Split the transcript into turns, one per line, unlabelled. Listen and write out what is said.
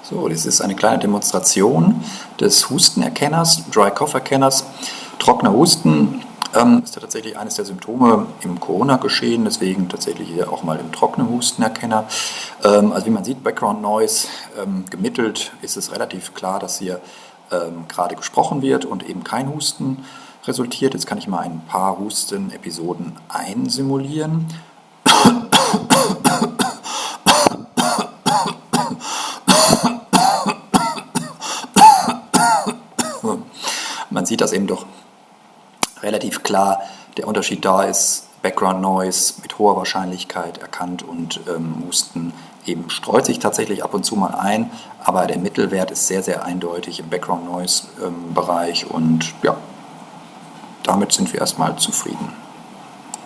So, das ist eine kleine Demonstration des Hustenerkenners, Dry Cough Erkenners. Trockener Husten ist ja tatsächlich eines der Symptome im Corona-Geschehen, deswegen tatsächlich hier auch mal im trockenen Hustenerkenner. Also wie man sieht, Background Noise, gemittelt ist es relativ klar, dass hier gerade gesprochen wird und eben kein Husten resultiert. Jetzt kann ich mal ein paar Husten-Episoden einsimulieren. Man sieht das eben doch relativ klar, der Unterschied da ist, Background Noise mit hoher Wahrscheinlichkeit erkannt und Husten eben streut sich tatsächlich ab und zu mal ein, aber der Mittelwert ist sehr, sehr eindeutig im Background Noise Bereich und ja, damit sind wir erstmal zufrieden.